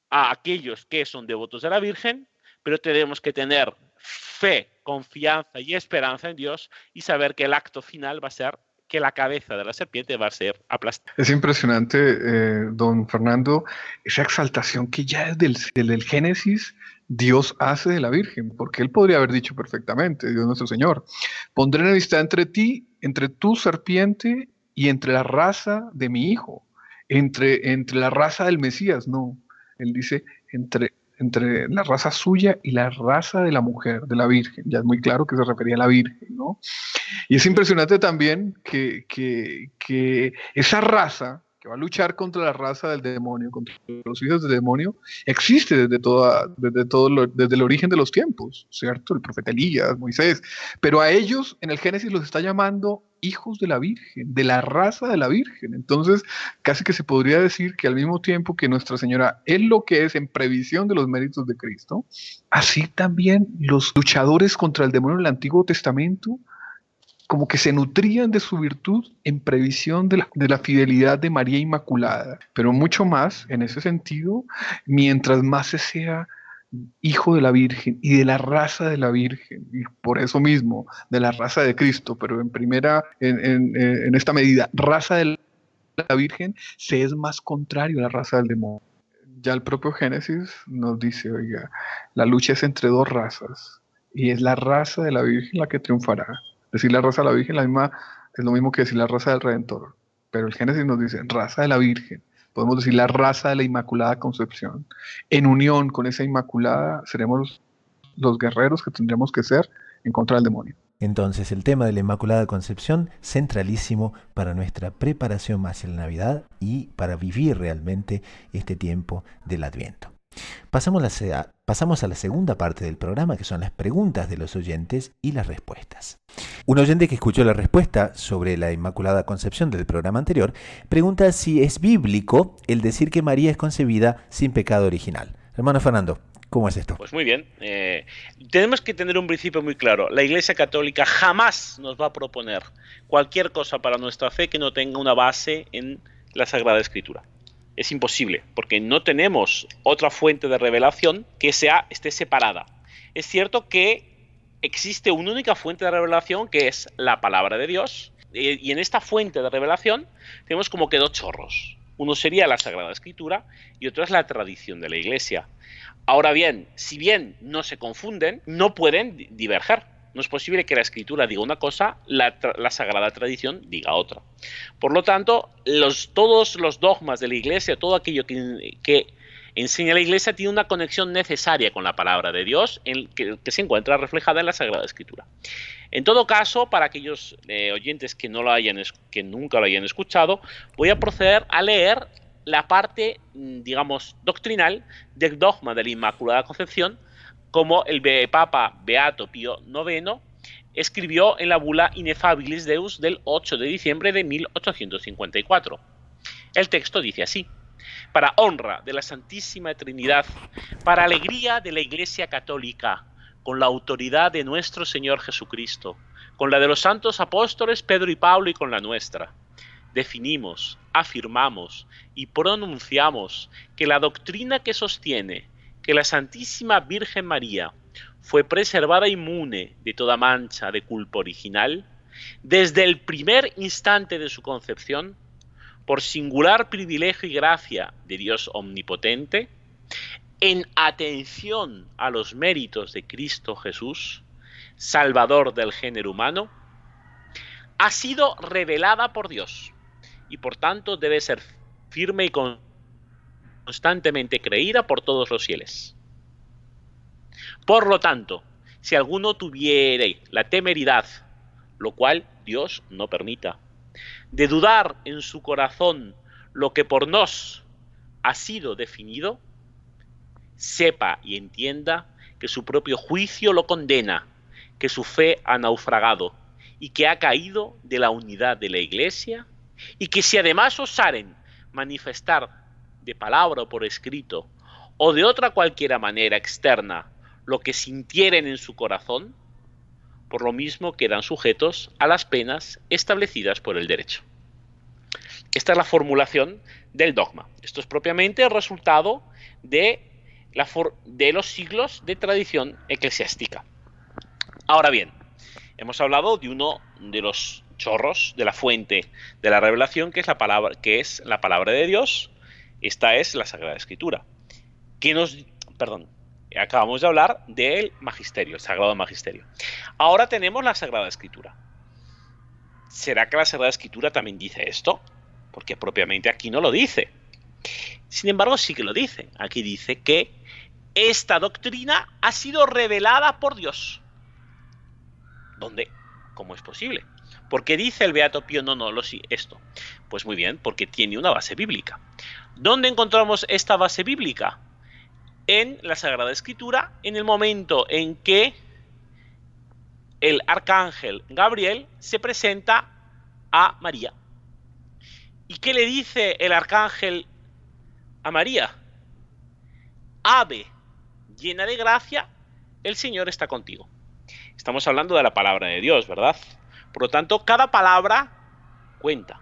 a aquellos que son devotos de la Virgen, pero tenemos que tener fe, confianza y esperanza en Dios y saber que el acto final va a ser que la cabeza de la serpiente va a ser aplastada. Es impresionante, don Fernando, esa exaltación que ya desde el Génesis Dios hace de la Virgen, porque Él podría haber dicho perfectamente, Dios nuestro Señor, pondré enemistad entre ti, entre tu serpiente y entre la raza de mi hijo, entre la raza del Mesías. No, Él dice entre la raza suya y la raza de la mujer, de la Virgen. Ya es muy claro que se refería a la Virgen, ¿no? Y es impresionante también que esa raza que va a luchar contra la raza del demonio, contra los hijos del demonio, existe desde el origen de los tiempos, ¿cierto? El profeta Elías, Moisés, pero a ellos en el Génesis los está llamando hijos de la Virgen, de la raza de la Virgen. Entonces, casi que se podría decir que al mismo tiempo que Nuestra Señora es lo que es en previsión de los méritos de Cristo, así también los luchadores contra el demonio del Antiguo Testamento como que se nutrían de su virtud en previsión de la fidelidad de María Inmaculada. Pero mucho más, en ese sentido, mientras más se sea hijo de la Virgen y de la raza de la Virgen, y por eso mismo, de la raza de Cristo, pero en esta medida, raza de la Virgen, se es más contrario a la raza del demonio. Ya el propio Génesis nos dice, oiga, la lucha es entre dos razas, y es la raza de la Virgen la que triunfará. Decir la raza de la Virgen es lo mismo que decir la raza del Redentor, pero el Génesis nos dice raza de la Virgen. Podemos decir la raza de la Inmaculada Concepción. En unión con esa Inmaculada seremos los guerreros que tendremos que ser en contra del demonio. Entonces, el tema de la Inmaculada Concepción, centralísimo para nuestra preparación hacia la Navidad y para vivir realmente este tiempo del Adviento. Pasamos a la segunda parte del programa, que son las preguntas de los oyentes y las respuestas. Un oyente que escuchó la respuesta sobre la Inmaculada Concepción del programa anterior pregunta si es bíblico el decir que María es concebida sin pecado original. Hermano Fernando, ¿Cómo es esto? Pues muy bien. Tenemos que tener un principio muy claro. La Iglesia Católica jamás nos va a proponer cualquier cosa para nuestra fe que no tenga una base en la Sagrada Escritura. Es imposible, porque no tenemos otra fuente de revelación que esté separada. Es cierto que existe una única fuente de revelación, que es la palabra de Dios, y en esta fuente de revelación tenemos como que dos chorros. Uno sería la Sagrada Escritura y otro es la tradición de la Iglesia. Ahora bien, si bien no se confunden, no pueden diverger. No es posible que la Escritura diga una cosa, la Sagrada Tradición diga otra. Por lo tanto, todos los dogmas de la Iglesia, todo aquello que enseña la Iglesia tiene una conexión necesaria con la palabra de Dios que se encuentra reflejada en la Sagrada Escritura. En todo caso, para aquellos oyentes que nunca lo hayan escuchado, voy a proceder a leer la parte, digamos, doctrinal del dogma de la Inmaculada Concepción, como el Papa Beato Pío IX escribió en la bula Ineffabilis Deus del 8 de diciembre de 1854. El texto dice así: para honra de la Santísima Trinidad, para alegría de la Iglesia Católica, con la autoridad de nuestro Señor Jesucristo, con la de los santos apóstoles Pedro y Pablo y con la nuestra, definimos, afirmamos y pronunciamos que la doctrina que sostiene que la Santísima Virgen María fue preservada inmune de toda mancha de culpa original, desde el primer instante de su concepción, por singular privilegio y gracia de Dios omnipotente, en atención a los méritos de Cristo Jesús, Salvador del género humano, ha sido revelada por Dios y por tanto debe ser firme y constantemente creída por todos los fieles. Por lo tanto, si alguno tuviere la temeridad, lo cual Dios no permita, de dudar en su corazón lo que por nos ha sido definido, sepa y entienda que su propio juicio lo condena, que su fe ha naufragado y que ha caído de la unidad de la Iglesia, y que si además osaren manifestar de palabra o por escrito o de otra cualquiera manera externa lo que sintieren en su corazón, por lo mismo quedan sujetos a las penas establecidas por el derecho. Esta es la formulación del dogma. Esto es propiamente el resultado de los siglos de tradición eclesiástica. Ahora bien, hemos hablado de uno de los chorros de la fuente de la revelación, que es la palabra de Dios. Esta es la Sagrada Escritura. Acabamos de hablar del magisterio, el Sagrado Magisterio. Ahora tenemos la Sagrada Escritura. ¿Será que la Sagrada Escritura también dice esto? Porque propiamente aquí no lo dice. Sin embargo, sí que lo dice. Aquí dice que esta doctrina ha sido revelada por Dios. ¿Dónde? ¿Cómo es posible? ¿Por qué dice el Beato Pío IX esto? Pues muy bien, porque tiene una base bíblica. ¿Dónde encontramos esta base bíblica? En la Sagrada Escritura, en el momento en que el arcángel Gabriel se presenta a María. ¿Y qué le dice el arcángel a María? Ave, llena de gracia, el Señor está contigo. Estamos hablando de la palabra de Dios, ¿verdad? Por lo tanto, cada palabra cuenta.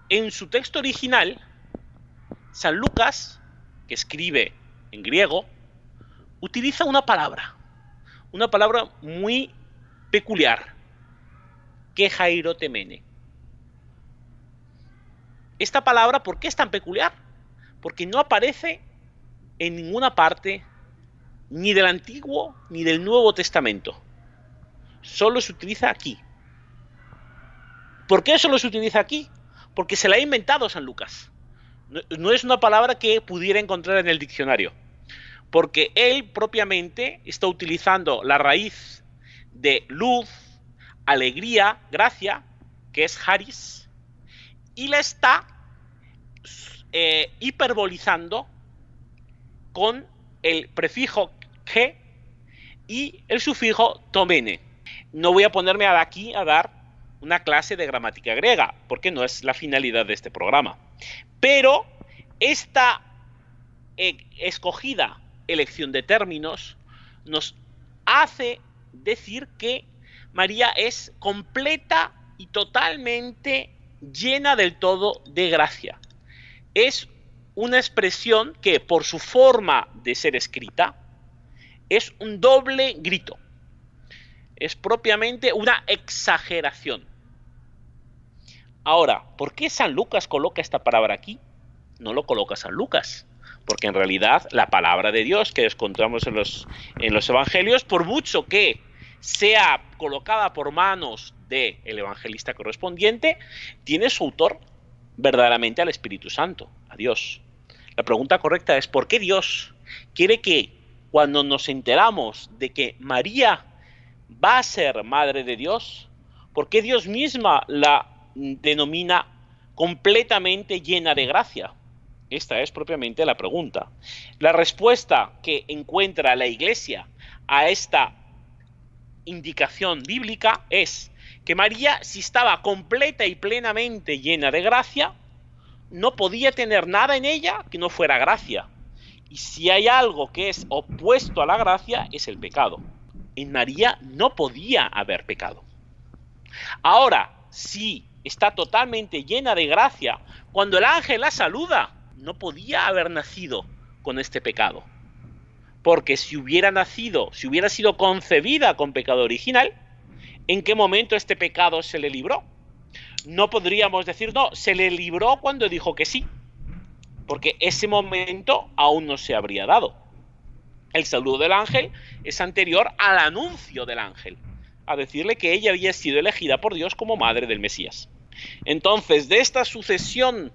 En su texto original, San Lucas, que escribe en griego, utiliza una palabra muy peculiar, kechairotemene. Esta palabra, ¿por qué es tan peculiar? Porque no aparece en ninguna parte ni del Antiguo ni del Nuevo Testamento. Solo se utiliza aquí. ¿Por qué solo se utiliza aquí? Porque se la ha inventado San Lucas. No es una palabra que pudiera encontrar en el diccionario. Porque él propiamente está utilizando la raíz de luz, alegría, gracia, que es charis, y la está hiperbolizando con el prefijo que y el sufijo tomene. No voy a ponerme aquí a dar una clase de gramática griega, porque no es la finalidad de este programa. Pero esta escogida elección de términos, nos hace decir que María es completa y totalmente llena del todo de gracia. Es una expresión que, por su forma de ser escrita, es un doble grito. Es propiamente una exageración. Ahora, ¿por qué San Lucas coloca esta palabra aquí? No lo coloca San Lucas, porque en realidad la palabra de Dios que encontramos en los evangelios, por mucho que sea colocada por manos del evangelista correspondiente, tiene su autor verdaderamente al Espíritu Santo, a Dios. La pregunta correcta es: ¿por qué Dios quiere que cuando nos enteramos de que María va a ser madre de Dios, por qué Dios misma la denomina completamente llena de gracia? Esta es propiamente la pregunta. La respuesta que encuentra la Iglesia a esta indicación bíblica es que María, si estaba completa y plenamente llena de gracia, no podía tener nada en ella que no fuera gracia. Y si hay algo que es opuesto a la gracia, es el pecado. En María no podía haber pecado. Ahora, si está totalmente llena de gracia, cuando el ángel la saluda, no podía haber nacido con este pecado. Porque si hubiera nacido, si hubiera sido concebida con pecado original, ¿en qué momento este pecado se le libró? No podríamos decir, no, se le libró cuando dijo que sí, porque ese momento aún no se habría dado. El saludo del ángel es anterior al anuncio del ángel, a decirle que ella había sido elegida por Dios como madre del Mesías. Entonces, de esta sucesión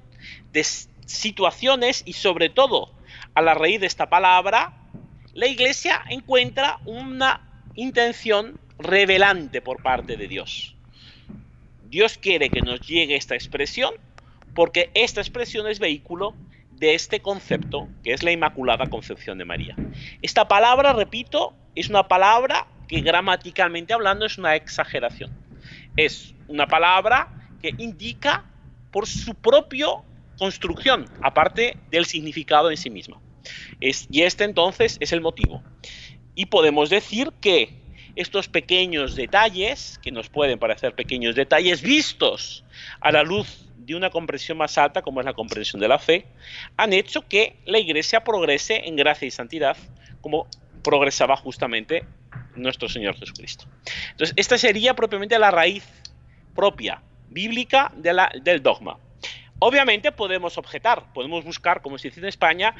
de situaciones y sobre todo a la raíz de esta palabra, la Iglesia encuentra una intención revelante por parte de Dios. Dios quiere que nos llegue esta expresión porque esta expresión es vehículo de este concepto que es la Inmaculada Concepción de María. Esta palabra, repito, es una palabra que gramaticalmente hablando es una exageración. Es una palabra que indica por su propia construcción, aparte del significado en sí misma. Y este entonces es el motivo. Y podemos decir que estos pequeños detalles, que nos pueden parecer pequeños detalles vistos a la luz de una comprensión más alta, como es la comprensión de la fe, han hecho que la Iglesia progrese en gracia y santidad, como progresaba justamente nuestro Señor Jesucristo. Entonces, esta sería propiamente la raíz propia, bíblica, del dogma. Obviamente podemos objetar, podemos buscar, como se dice en España,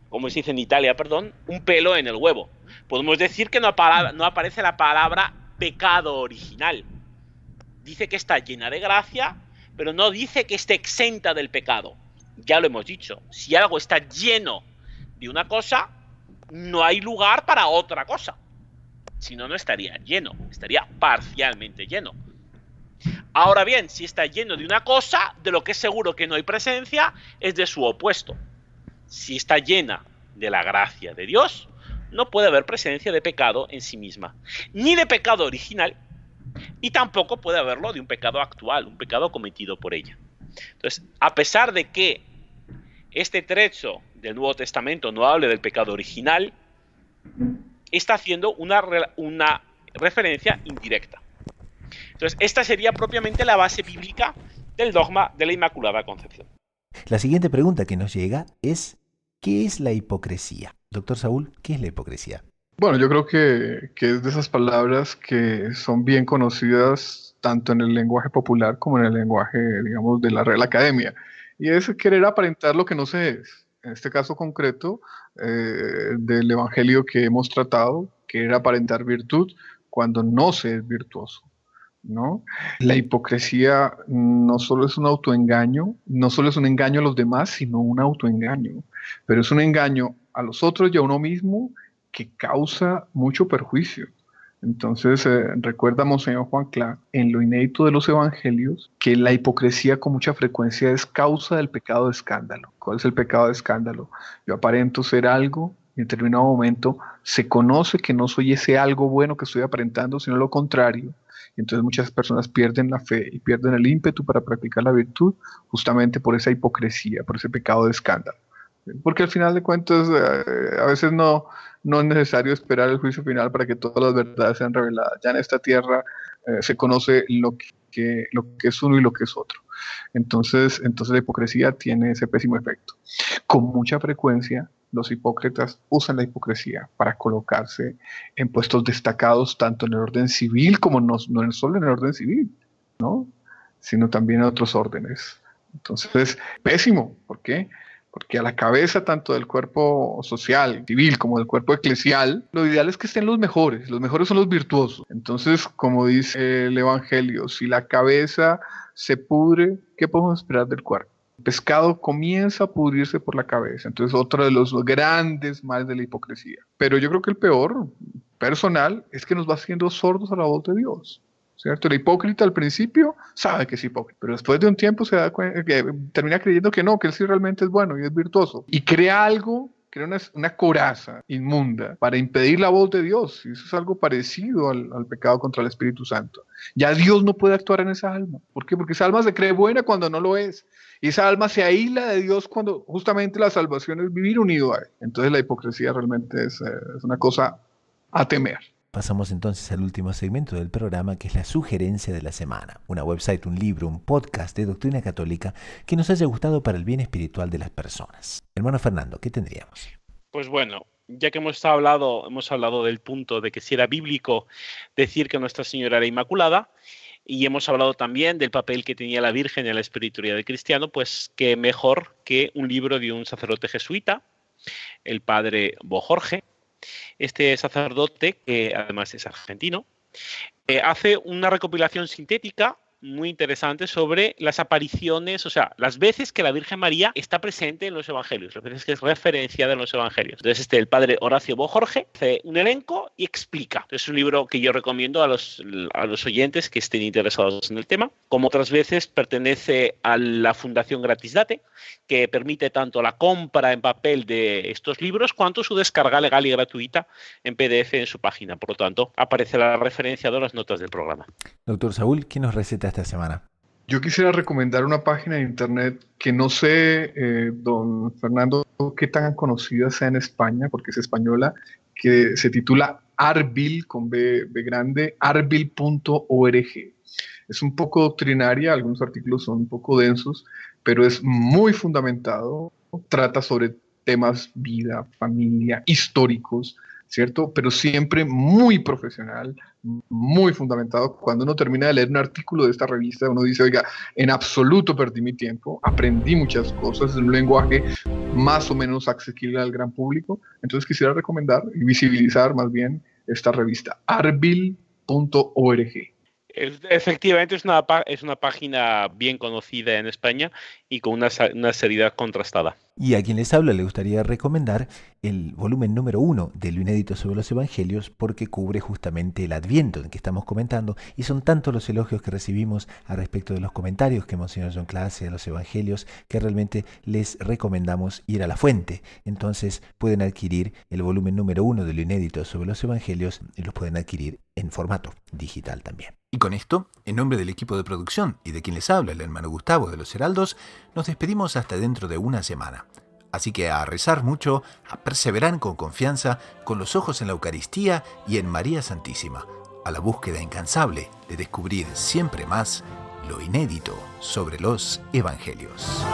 como se dice en Italia, perdón, un pelo en el huevo. Podemos decir que no aparece la palabra pecado original. Dice que está llena de gracia, pero no dice que esté exenta del pecado. Ya lo hemos dicho, si algo está lleno de una cosa, no hay lugar para otra cosa. Si no, no estaría lleno, estaría parcialmente lleno. Ahora bien, si está lleno de una cosa, de lo que es seguro que no hay presencia, es de su opuesto. Si está llena de la gracia de Dios, no puede haber presencia de pecado en sí misma, ni de pecado original, y tampoco puede haberlo de un pecado actual, un pecado cometido por ella. Entonces, a pesar de que este trecho del Nuevo Testamento no hable del pecado original, está haciendo una referencia indirecta. Entonces, esta sería propiamente la base bíblica del dogma de la Inmaculada Concepción. La siguiente pregunta que nos llega es: ¿qué es la hipocresía? Doctor Saúl, ¿qué es la hipocresía? Bueno, yo creo que es de esas palabras que son bien conocidas tanto en el lenguaje popular como en el lenguaje, digamos, de la Real Academia. Y es querer aparentar lo que no se es. En este caso concreto, del Evangelio que hemos tratado, querer aparentar virtud cuando no se es virtuoso, ¿no? La hipocresía no solo es un autoengaño, no solo es un engaño a los demás, sino un autoengaño. Pero es un engaño a los otros y a uno mismo que causa mucho perjuicio. Entonces, recuerda Monseñor Juan Cla, en lo inédito de los evangelios, que la hipocresía con mucha frecuencia es causa del pecado de escándalo. ¿Cuál es el pecado de escándalo? Yo aparento ser algo y en determinado momento se conoce que no soy ese algo bueno que estoy aparentando, sino lo contrario. Y entonces muchas personas pierden la fe y pierden el ímpetu para practicar la virtud justamente por esa hipocresía, por ese pecado de escándalo. Porque al final de cuentas, a veces no es necesario esperar el juicio final para que todas las verdades sean reveladas. Ya en esta tierra se conoce lo que es uno y lo que es otro. Entonces la hipocresía tiene ese pésimo efecto. Con mucha frecuencia, los hipócritas usan la hipocresía para colocarse en puestos destacados tanto en el orden civil como no solo en el orden civil, ¿no? Sino también en otros órdenes. Entonces, pésimo. ¿Por qué? Porque a la cabeza tanto del cuerpo social, civil, como del cuerpo eclesial, lo ideal es que estén los mejores son los virtuosos. Entonces, como dice el Evangelio, si la cabeza se pudre, ¿qué podemos esperar del cuerpo? El pescado comienza a pudrirse por la cabeza. Entonces, otro de los grandes males de la hipocresía. Pero yo creo que el peor, personal, es que nos va haciendo sordos a la voz de Dios. ¿Cierto? El hipócrita al principio sabe que es hipócrita, pero después de un tiempo se da cuenta que termina creyendo que no, que él sí realmente es bueno y es virtuoso. Y crea una coraza inmunda para impedir la voz de Dios. Y eso es algo parecido al pecado contra el Espíritu Santo. Ya Dios no puede actuar en esa alma. ¿Por qué? Porque esa alma se cree buena cuando no lo es. Y esa alma se aísla de Dios cuando justamente la salvación es vivir unido a Él. Entonces la hipocresía realmente es una cosa a temer. Pasamos entonces al último segmento del programa, que es la sugerencia de la semana. Una website, un libro, un podcast de doctrina católica que nos haya gustado para el bien espiritual de las personas. Hermano Fernando, ¿qué tendríamos? Pues bueno, ya que hemos hablado del punto de que si era bíblico decir que Nuestra Señora era Inmaculada, y hemos hablado también del papel que tenía la Virgen en la espiritualidad del cristiano, pues qué mejor que un libro de un sacerdote jesuita, el padre Bo Jorge. Este sacerdote, que además es argentino, hace una recopilación sintética muy interesante sobre las apariciones, o sea, las veces que la Virgen María está presente en los evangelios, las veces que es referenciada en los evangelios. Entonces, el padre Horacio Bo Jorge hace un elenco y explica. Entonces, es un libro que yo recomiendo a los oyentes que estén interesados en el tema. Como otras veces, pertenece a la Fundación Gratis Date, que permite tanto la compra en papel de estos libros cuanto su descarga legal y gratuita en PDF en su página. Por lo tanto, aparecerá referenciado en las notas del programa. Doctor Saúl, ¿qué nos receta esta semana? Yo quisiera recomendar una página de internet que no sé, don Fernando, qué tan conocida sea en España, porque es española, que se titula Arbil, con B grande, arbil.org. Es un poco doctrinaria, algunos artículos son un poco densos, pero es muy fundamentado, trata sobre temas vida, familia, históricos, ¿cierto? Pero siempre muy profesional, muy fundamentado. Cuando uno termina de leer un artículo de esta revista, uno dice, oiga, en absoluto perdí mi tiempo, aprendí muchas cosas, en un lenguaje más o menos accesible al gran público. Entonces quisiera recomendar y visibilizar más bien esta revista, arbil.org. Efectivamente es una página bien conocida en España y con una seriedad contrastada. Y a quien les habla le gustaría recomendar el volumen número 1 de Lo Inédito sobre los Evangelios, porque cubre justamente el Adviento en que estamos comentando, y son tantos los elogios que recibimos al respecto de los comentarios que Monseñor John Clase de los Evangelios, que realmente les recomendamos ir a la fuente. Entonces pueden adquirir el volumen número 1 de Lo Inédito sobre los Evangelios y los pueden adquirir en formato digital también. Y con esto, en nombre del equipo de producción y de quien les habla, el hermano Gustavo de los Heraldos, nos despedimos hasta dentro de una semana. Así que a rezar mucho, a perseverar con confianza, con los ojos en la Eucaristía y en María Santísima, a la búsqueda incansable de descubrir siempre más lo inédito sobre los Evangelios.